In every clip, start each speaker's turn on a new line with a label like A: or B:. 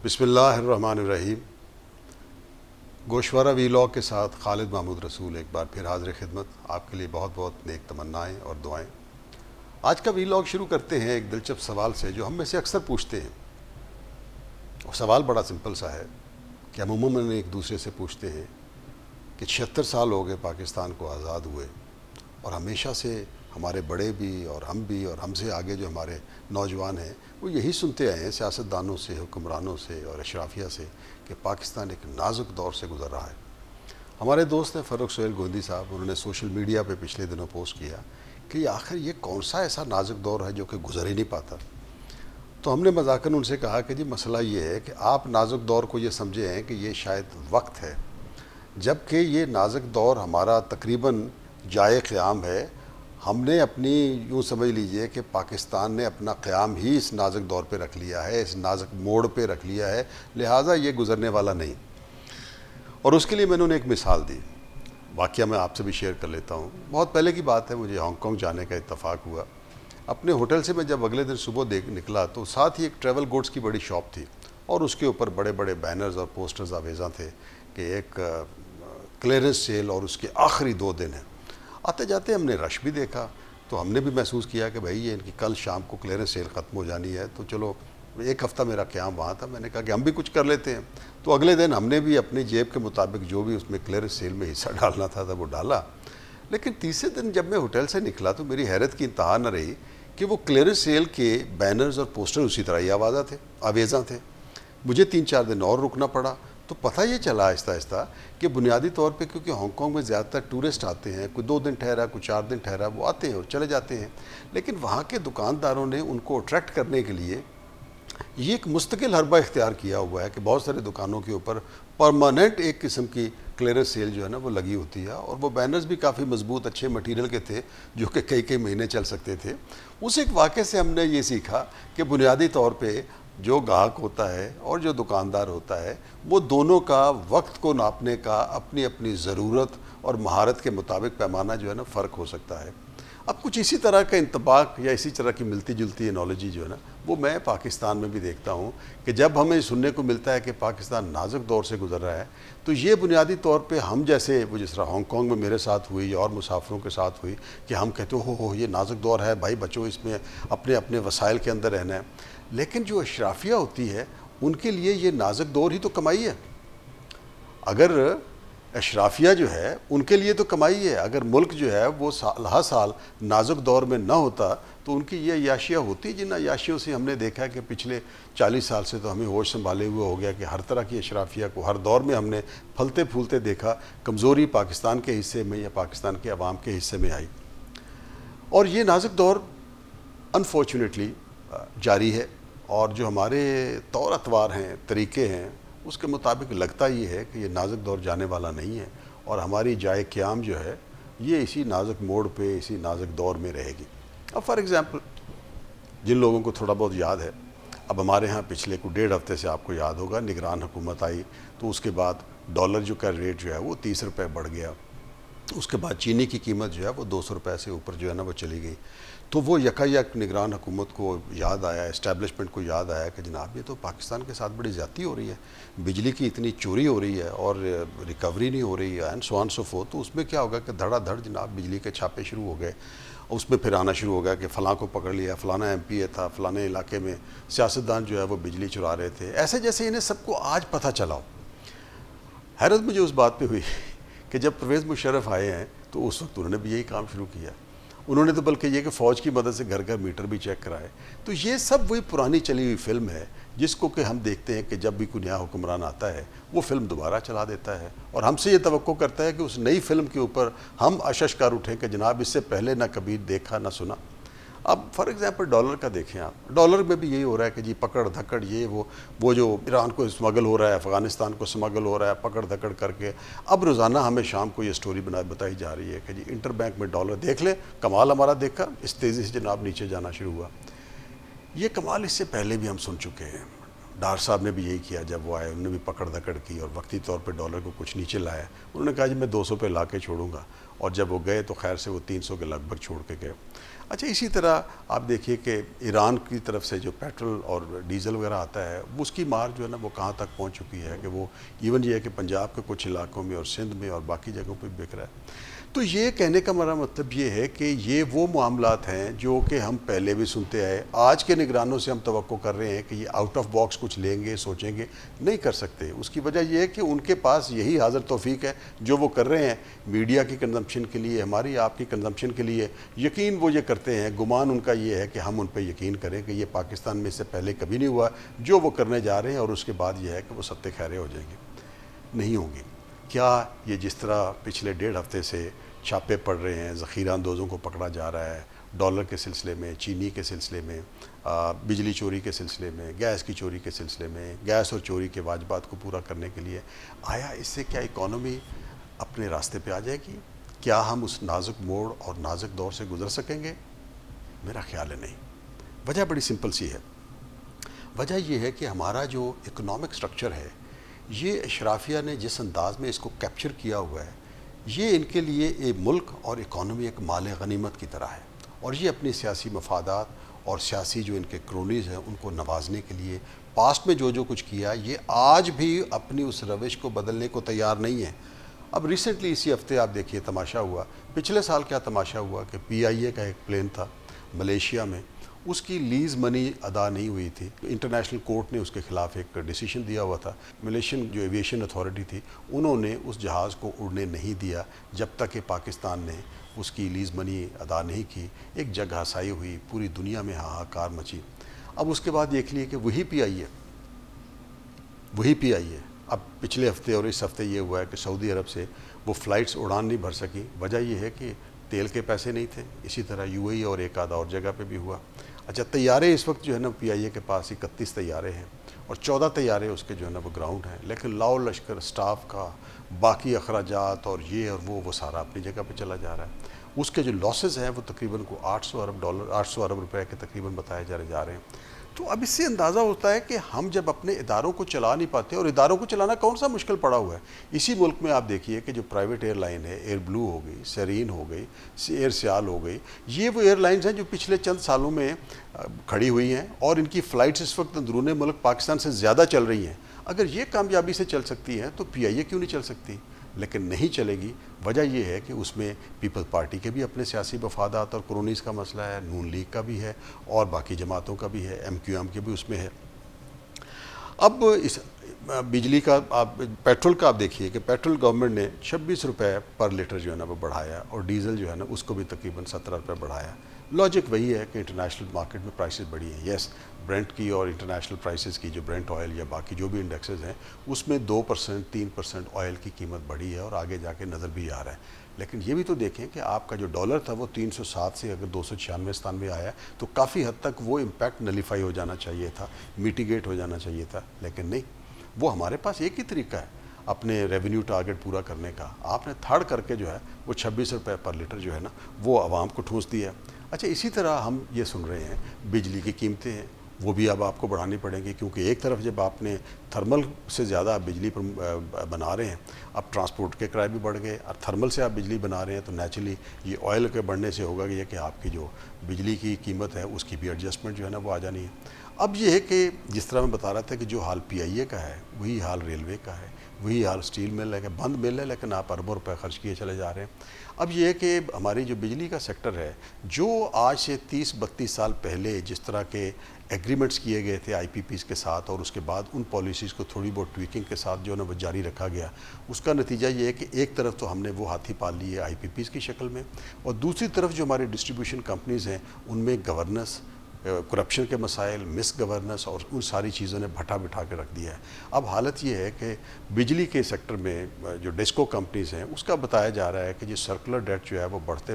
A: بسم اللہ الرحمن الرحیم۔ گوشوارہ ویلاگ کے ساتھ خالد محمود رسول ایک بار پھر حاضر خدمت، آپ کے لیے بہت بہت نیک تمنائیں اور دعائیں۔ آج کا ویلاگ شروع کرتے ہیں ایک دلچسپ سوال سے جو ہم میں سے اکثر پوچھتے ہیں۔ اور سوال بڑا سمپل سا ہے کہ ہم عموماً ایک دوسرے سے پوچھتے ہیں کہ 76 سال ہو گئے پاکستان کو آزاد ہوئے، اور ہمیشہ سے ہمارے بڑے بھی اور ہم سے آگے جو ہمارے نوجوان ہیں وہ یہی سنتے آئے ہیں سیاستدانوں سے، حکمرانوں سے اور اشرافیہ سے کہ پاکستان ایک نازک دور سے گزر رہا ہے۔ ہمارے دوست ہیں فاروق سہیل گوندی صاحب، انہوں نے سوشل میڈیا پہ پچھلے دنوں پوسٹ کیا کہ آخر یہ کون سا ایسا نازک دور ہے جو کہ گزر ہی نہیں پاتا۔ تو ہم نے مذاقاً ان سے کہا کہ جی مسئلہ یہ ہے کہ آپ نازک دور کو یہ سمجھے ہیں کہ یہ شاید وقت ہے، جبکہ یہ نازک دور ہمارا تقریباً جائے قیام ہے۔ ہم نے اپنی یوں سمجھ لیجئے کہ پاکستان نے اپنا قیام ہی اس نازک دور پہ رکھ لیا ہے، اس نازک موڑ پہ رکھ لیا ہے، لہٰذا یہ گزرنے والا نہیں۔ اور اس کے لیے میں نے ایک مثال دی، واقعہ میں آپ سے بھی شیئر کر لیتا ہوں۔ بہت پہلے کی بات ہے، مجھے ہانگ کانگ جانے کا اتفاق ہوا۔ اپنے ہوٹل سے میں جب اگلے دن صبح نکلا تو ساتھ ہی ایک ٹریول گوڈس کی بڑی شاپ تھی، اور اس کے اوپر بڑے بڑے بینرز اور پوسٹرز آویزاں تھے کہ ایک کلیئرنس سیل اور اس کے آخری 2 دن ہیں۔ آتے جاتے ہم نے رش بھی دیکھا تو ہم نے بھی محسوس کیا کہ بھائی یہ ان کی کل شام کو کلیئرنس سیل ختم ہو جانی ہے، تو چلو ایک ہفتہ میرا قیام وہاں تھا، میں نے کہا کہ ہم بھی کچھ کر لیتے ہیں۔ تو اگلے دن ہم نے بھی اپنی جیب کے مطابق جو بھی اس میں کلیئرنس سیل میں حصہ ڈالنا تھا وہ ڈالا۔ لیکن تیسرے دن جب میں ہوٹل سے نکلا تو میری حیرت کی انتہا نہ رہی کہ وہ کلیئرنس سیل کے بینرز اور پوسٹر اسی طرح ہی آویزاں تھے۔ مجھے 3-4 دن اور رکنا پڑا تو پتہ یہ چلا آہستہ آہستہ کہ بنیادی طور پہ کیونکہ ہانگ کانگ میں زیادہ تر ٹورسٹ آتے ہیں، کوئی 2 دن ٹھہرا، کوئی 4 دن ٹھہرا، وہ آتے ہیں اور چلے جاتے ہیں، لیکن وہاں کے دکانداروں نے ان کو اٹریکٹ کرنے کے لیے یہ ایک مستقل حربہ اختیار کیا ہوا ہے کہ بہت سارے دکانوں کے اوپر پرماننٹ ایک قسم کی کلیئرنس سیل جو ہے نا وہ لگی ہوتی ہے، اور وہ بینرز بھی کافی مضبوط اچھے مٹیریل کے تھے جو کہ کئی مہینے چل سکتے تھے۔ اس ایک واقعے سے ہم نے یہ سیکھا کہ بنیادی طور پہ جو گاہک ہوتا ہے اور جو دکاندار ہوتا ہے وہ دونوں کا وقت کو ناپنے کا اپنی اپنی ضرورت اور مہارت کے مطابق پیمانہ جو ہے نا فرق ہو سکتا ہے۔ اب کچھ اسی طرح کا انطباق یا اسی طرح کی ملتی جلتی انالوجی جو ہے نا وہ میں پاکستان میں بھی دیکھتا ہوں کہ جب ہمیں سننے کو ملتا ہے کہ پاکستان نازک دور سے گزر رہا ہے تو یہ بنیادی طور پہ ہم جیسے وہ جس طرح ہانگ کانگ میں میرے ساتھ ہوئی اور مسافروں کے ساتھ ہوئی کہ ہم کہتے ہو یہ نازک دور ہے بھائی، بچوں اس میں اپنے اپنے وسائل کے اندر رہنا ہے، لیکن جو اشرافیہ ہوتی ہے ان کے لیے یہ نازک دور ہی تو کمائی ہے۔ اگر اشرافیہ جو ہے ان کے لیے تو کمائی ہے، اگر ملک جو ہے وہ ہر سال نازک دور میں نہ ہوتا تو ان کی یہ عیاشیاں ہوتی، جن عیاشیوں سے ہم نے دیکھا کہ پچھلے 40 سال سے تو ہمیں ہوش سنبھالے ہوئے ہو گیا کہ ہر طرح کی اشرافیہ کو ہر دور میں ہم نے پھلتے پھولتے دیکھا، کمزوری پاکستان کے حصے میں یا پاکستان کے عوام کے حصے میں آئی، اور یہ نازک دور انفارچونیٹلی جاری ہے۔ اور جو ہمارے طور اطوار ہیں، طریقے ہیں، اس کے مطابق لگتا یہ ہے کہ یہ نازک دور جانے والا نہیں ہے، اور ہماری جائے قیام جو ہے یہ اسی نازک موڑ پہ، اسی نازک دور میں رہے گی۔ اب فار ایگزامپل جن لوگوں کو تھوڑا بہت یاد ہے، اب ہمارے ہاں پچھلے کو 1.5 ہفتے سے آپ کو یاد ہوگا نگران حکومت آئی، تو اس کے بعد ڈالر جو کا ریٹ جو ہے وہ 30 روپے بڑھ گیا، اس کے بعد چینی کی قیمت جو ہے وہ 200 روپے سے اوپر جو ہے نا وہ چلی گئی۔ تو وہ یک نگران حکومت کو یاد آیا، اسٹیبلشمنٹ کو یاد آیا کہ جناب یہ تو پاکستان کے ساتھ بڑی زیادتی ہو رہی ہے، بجلی کی اتنی چوری ہو رہی ہے اور ریکوری نہیں ہو رہی ہے and so on so forth, تو اس میں کیا ہوگا کہ دھڑا دھڑ جناب بجلی کے چھاپے شروع ہو گئے، اس میں پھر آنا شروع ہو گیا کہ فلاں کو پکڑ لیا، فلانا ایم پی اے تھا، فلانے علاقے میں سیاستدان جو ہے وہ بجلی چرا رہے تھے، ایسے جیسے انہیں سب کو آج پتہ چلا ہو۔ حیرت مجھے اس بات پہ ہوئی کہ جب پرویز مشرف آئے ہیں تو اس وقت انہوں نے بھی یہی کام شروع کیا، انہوں نے تو بلکہ یہ کہ فوج کی مدد سے گھر گھر میٹر بھی چیک کرائے۔ تو یہ سب وہی پرانی چلی ہوئی فلم ہے جس کو کہ ہم دیکھتے ہیں کہ جب بھی کوئی نیا حکمران آتا ہے وہ فلم دوبارہ چلا دیتا ہے، اور ہم سے یہ توقع کرتا ہے کہ اس نئی فلم کے اوپر ہم اششکار اٹھیں کہ جناب اس سے پہلے نہ کبھی دیکھا نہ سنا۔ اب فار ایگزامپل ڈالر کا دیکھیں آپ، ڈالر میں بھی یہی ہو رہا ہے کہ جی پکڑ دھکڑ، یہ وہ جو ایران کو اسمگل ہو رہا ہے، افغانستان کو اسمگل ہو رہا ہے، پکڑ دھکڑ کر کے اب روزانہ ہمیں شام کو یہ سٹوری بتائی جا رہی ہے کہ جی انٹر بینک میں ڈالر دیکھ لیں، کمال ہمارا دیکھا اس تیزی سے جناب نیچے جانا شروع ہوا۔ یہ کمال اس سے پہلے بھی ہم سن چکے ہیں، ڈار صاحب نے بھی یہی کیا، جب وہ آئے انہوں نے بھی پکڑ دھکڑ کی اور وقتی طور پہ ڈالر کو کچھ نیچے لایا، انہوں نے کہا جی میں 200 پہ لا کے چھوڑوں گا، اور جب وہ گئے تو خیر سے وہ 300 کے لگ بھگ چھوڑ کے گئے۔ اچھا اسی طرح آپ دیکھیے کہ ایران کی طرف سے جو پیٹرول اور ڈیزل وغیرہ آتا ہے وہ اس کی مار جو ہے نا وہ کہاں تک پہنچ چکی ہے کہ وہ ایون یہ ہے کہ پنجاب کے کچھ علاقوں میں اور سندھ میں اور باقی جگہوں پہ بک رہا ہے. تو یہ کہنے کا میرا مطلب یہ ہے کہ یہ وہ معاملات ہیں جو کہ ہم پہلے بھی سنتے آئے. آج کے نگرانوں سے ہم توقع کر رہے ہیں کہ یہ آؤٹ آف باکس کچھ لیں گے سوچیں گے, نہیں کر سکتے. اس کی وجہ یہ ہے کہ ان کے پاس یہی حاضر توفیق ہے جو وہ کر رہے ہیں میڈیا کی کنزمپشن کے لیے, ہماری آپ کی کنزمپشن کے لیے. یقین وہ یہ کرتے ہیں, گمان ان کا یہ ہے کہ ہم ان پہ یقین کریں کہ یہ پاکستان میں اس سے پہلے کبھی نہیں ہوا جو وہ کرنے جا رہے ہیں, اور اس کے بعد یہ ہے کہ وہ ستے خیرے ہو جائیں گے. نہیں ہوں گی. کیا یہ جس طرح پچھلے 1.5 ہفتے سے چھاپے پڑ رہے ہیں, ذخیرہ اندوزوں کو پکڑا جا رہا ہے ڈالر کے سلسلے میں, چینی کے سلسلے میں, بجلی چوری کے سلسلے میں, گیس کی چوری کے سلسلے میں, گیس اور چوری کے واجبات کو پورا کرنے کے لیے, آیا اس سے کیا اکانومی اپنے راستے پہ آ جائے گی؟ کیا ہم اس نازک موڑ اور نازک دور سے گزر سکیں گے؟ میرا خیال ہے نہیں. وجہ بڑی سمپل سی ہے. وجہ یہ ہے کہ ہمارا جو اکنامک سٹرکچر ہے یہ اشرافیہ نے جس انداز میں اس کو کیپچر کیا ہوا ہے, یہ ان کے لیے ایک ملک اور اکانومی ایک مال غنیمت کی طرح ہے, اور یہ اپنی سیاسی مفادات اور سیاسی جو ان کے کرونیز ہیں ان کو نوازنے کے لیے پاسٹ میں جو کچھ کیا یہ آج بھی اپنی اس روش کو بدلنے کو تیار نہیں ہے. اب ریسنٹلی اسی ہفتے آپ دیکھیے تماشا ہوا, پچھلے سال کیا تماشا ہوا کہ پی آئی اے کا ایک پلین تھا ملیشیا میں, اس کی لیز منی ادا نہیں ہوئی تھی. انٹرنیشنل کورٹ نے اس کے خلاف ایک ڈیسیشن دیا ہوا تھا. ملیشین جو ایویشن اتھارٹی تھی انہوں نے اس جہاز کو اڑنے نہیں دیا جب تک کہ پاکستان نے اس کی لیز منی ادا نہیں کی. ایک جگ ہسائی ہوئی, پوری دنیا میں ہاہاکار مچی. اب اس کے بعد دیکھ لیے کہ وہی پی آئی ہے. اب پچھلے ہفتے اور اس ہفتے یہ ہوا ہے کہ سعودی عرب سے وہ فلائٹس اڑان نہیں بھر سکی. وجہ یہ ہے کہ تیل کے پیسے نہیں تھے. اسی طرح یو اے ای اور ایک آدھا اور جگہ پہ بھی ہوا. اچھا طیارے اس وقت جو ہے نا پی آئی اے کے پاس 31 طیارے ہیں اور 14 طیارے اس کے جو ہے نا وہ گراؤنڈ ہیں, لیکن لاؤ لشکر سٹاف کا باقی اخراجات اور یہ اور وہ سارا اپنی جگہ پہ چلا جا رہا ہے. اس کے جو لاسز ہیں وہ تقریباً کو $800 ارب روپے کے تقریباً بتائے جا رہے ہیں. تو اب اس سے اندازہ ہوتا ہے کہ ہم جب اپنے اداروں کو چلا نہیں پاتے, اور اداروں کو چلانا کون سا مشکل پڑا ہوا ہے. اسی ملک میں آپ دیکھیے کہ جو پرائیویٹ ایئر لائن ہے, ایئر بلو ہو گئی, سیرین ہو گئی, ایئر سیال ہو گئی, یہ وہ ایئر لائنز ہیں جو پچھلے چند سالوں میں کھڑی ہوئی ہیں اور ان کی فلائٹس اس وقت اندرون ملک پاکستان سے زیادہ چل رہی ہیں. اگر یہ کامیابی سے چل سکتی ہیں تو پی آئی اے کیوں نہیں چل سکتی؟ لیکن نہیں چلے گی. وجہ یہ ہے کہ اس میں پیپل پارٹی کے بھی اپنے سیاسی مفادات اور کرونیز کا مسئلہ ہے, نون لیگ کا بھی ہے اور باقی جماعتوں کا بھی ہے, ایم کیو ایم کے بھی اس میں ہے. اب اس بجلی کا پیٹرول کا آپ دیکھیے کہ پیٹرول گورنمنٹ نے 26 روپے پر لیٹر جو ہے نا وہ بڑھایا, اور ڈیزل جو ہے نا اس کو بھی تقریباً 17 روپے بڑھایا. لاجک وہی ہے کہ انٹرنیشنل مارکیٹ میں پرائسز بڑھی ہیں. یس, برنٹ کی اور انٹرنیشنل پرائسز کی جو برنٹ آئل یا باقی جو بھی انڈیکسز ہیں اس میں 2% 3% آئل کی قیمت بڑھی ہے اور آگے جا کے نظر بھی آ رہا ہے. لیکن یہ بھی تو دیکھیں کہ آپ کا جو ڈالر تھا وہ 307 سے اگر 296 آیا تو کافی حد تک وہ امپیکٹ نلیفائی ہو جانا چاہیے تھا, میٹیگیٹ ہو جانا چاہیے تھا. لیکن نہیں, وہ ہمارے پاس ایک ہی طریقہ ہے اپنے ریونیو ٹارگٹ پورا کرنے کا. آپ نے تھرڈ کر کے جو ہے وہ 26 روپے پر لیٹر جو ہے نا وہ عوام کو ٹھونس دیا. اچھا اسی طرح ہم یہ سن رہے ہیں بجلی کی قیمتیں ہیں وہ بھی اب آپ کو بڑھانی پڑیں گی, کیونکہ ایک طرف جب آپ نے تھرمل سے زیادہ آپ بجلی پر بنا رہے ہیں, اب ٹرانسپورٹ کے کرائے بھی بڑھ گئے, اور تھرمل سے آپ بجلی بنا رہے ہیں تو نیچرلی یہ آئل کے بڑھنے سے ہوگا یہ کہ آپ کی جو بجلی کی قیمت ہے اس کی بھی ایڈجسٹمنٹ جو ہے نا وہ آ جانی ہے. اب یہ ہے کہ جس طرح میں بتا رہا تھا کہ جو حال پی آئی اے کا ہے وہی حال ریلوے کا ہے, وہی حال اسٹیل مل ہے کہ بند مل ہے لیکن آپ اربوں روپے خرچ کیے چلے جا رہے ہیں. اب یہ ہے کہ ہماری جو بجلی کا سیکٹر ہے جو آج سے 30-32 سال پہلے جس طرح کے ایگریمنٹس کیے گئے تھے آئی پی پیز کے ساتھ, اور اس کے بعد ان پالیسیز کو تھوڑی بہت ٹویکنگ کے ساتھ جو ہے نا وہ جاری رکھا گیا, اس کا نتیجہ یہ ہے کہ ایک طرف تو ہم نے وہ ہاتھی پال لی ہے آئی پی پیز کی شکل میں, اور دوسری طرف جو ہماری ڈسٹریبیوشن کمپنیز ہیں ان میں گورننس, کرپشن کے مسائل, مس گورننس اور ان ساری چیزوں نے بٹھا کے رکھ دیا ہے. اب حالت یہ ہے کہ بجلی کے سیکٹر میں جو ڈسکو کمپنیز ہیں اس کا بتایا جا رہا ہے کہ جو سرکولر ڈیٹ جو ہے وہ بڑھتے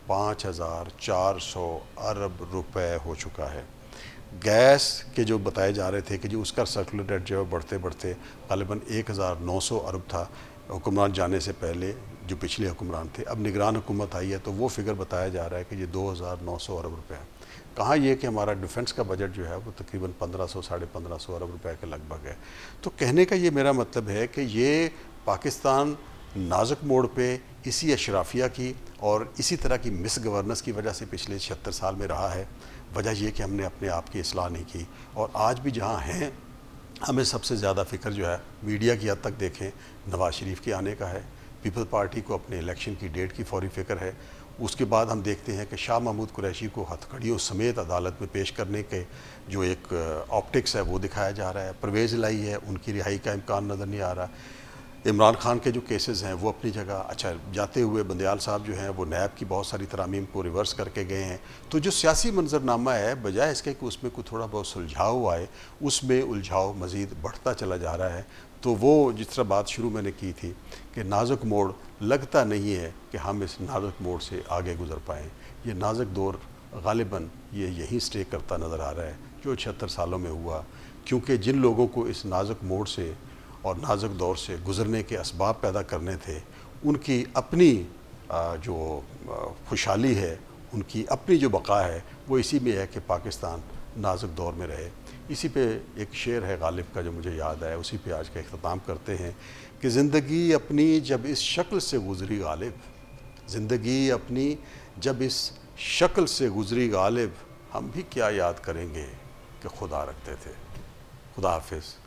A: 5400 ارب روپے ہو چکا ہے. گیس کے جو بتائے جا رہے تھے کہ جو اس کا سرکولر ڈیٹ جو ہے بڑھتے غالباً 1900 ارب تھا حکمران جانے سے پہلے جو پچھلے حکمران تھے. اب نگران حکومت آئی ہے تو وہ فگر بتایا جا رہا ہے کہ یہ 2900 ارب روپے ہے. کہاں یہ کہ ہمارا ڈیفنس کا بجٹ جو ہے وہ تقریباً 1500-1550 ارب روپے کے لگ بھگ ہے. تو کہنے کا یہ میرا مطلب ہے کہ یہ پاکستان نازک موڑ پہ اسی اشرافیہ کی اور اسی طرح کی مس گورننس کی وجہ سے پچھلے 76 سال میں رہا ہے۔ وجہ یہ کہ ہم نے اپنے آپ کی اصلاح نہیں کی، اور آج بھی جہاں ہیں ہمیں سب سے زیادہ فکر جو ہے میڈیا کی حد تک دیکھیں نواز شریف کے آنے کا ہے، پیپل پارٹی کو اپنے الیکشن کی ڈیٹ کی فوری فکر ہے۔ اس کے بعد ہم دیکھتے ہیں کہ شاہ محمود قریشی کو ہتھکڑیوں سمیت عدالت میں پیش کرنے کے جو ایک آپٹکس ہے وہ دکھایا جا رہا ہے۔ پرویز الہی ہے، ان کی رہائی کا امکان نظر نہیں آ رہا۔ عمران خان کے جو کیسز ہیں وہ اپنی جگہ، اچھا جاتے ہوئے بندیال صاحب جو ہیں وہ نیب کی بہت ساری ترامیم کو ریورس کر کے گئے ہیں۔ تو جو سیاسی منظرنامہ ہے بجائے اس کے کہ اس میں کوئی تھوڑا بہت سلجھاؤ آئے، اس میں الجھاؤ مزید بڑھتا چلا جا رہا ہے۔ تو وہ جس طرح بات شروع میں نے کی تھی کہ نازک موڑ، لگتا نہیں ہے کہ ہم اس نازک موڑ سے آگے گزر پائیں۔ یہ نازک دور غالباً یہ یہیں سٹے کرتا نظر آ رہا ہے جو 76 سالوں میں ہوا، کیونکہ جن لوگوں کو اس نازک موڑ سے اور نازک دور سے گزرنے کے اسباب پیدا کرنے تھے، ان کی اپنی جو خوشحالی ہے، ان کی اپنی جو بقا ہے، وہ اسی میں ہے کہ پاکستان نازک دور میں رہے۔ اسی پہ ایک شعر ہے غالب کا جو مجھے یاد آیا، اسی پہ آج کا اختتام کرتے ہیں کہ زندگی اپنی جب اس شکل سے گزری غالب، زندگی اپنی جب اس شکل سے گزری غالب، ہم بھی کیا یاد کریں گے کہ خدا رکھتے تھے۔ خدا حافظ۔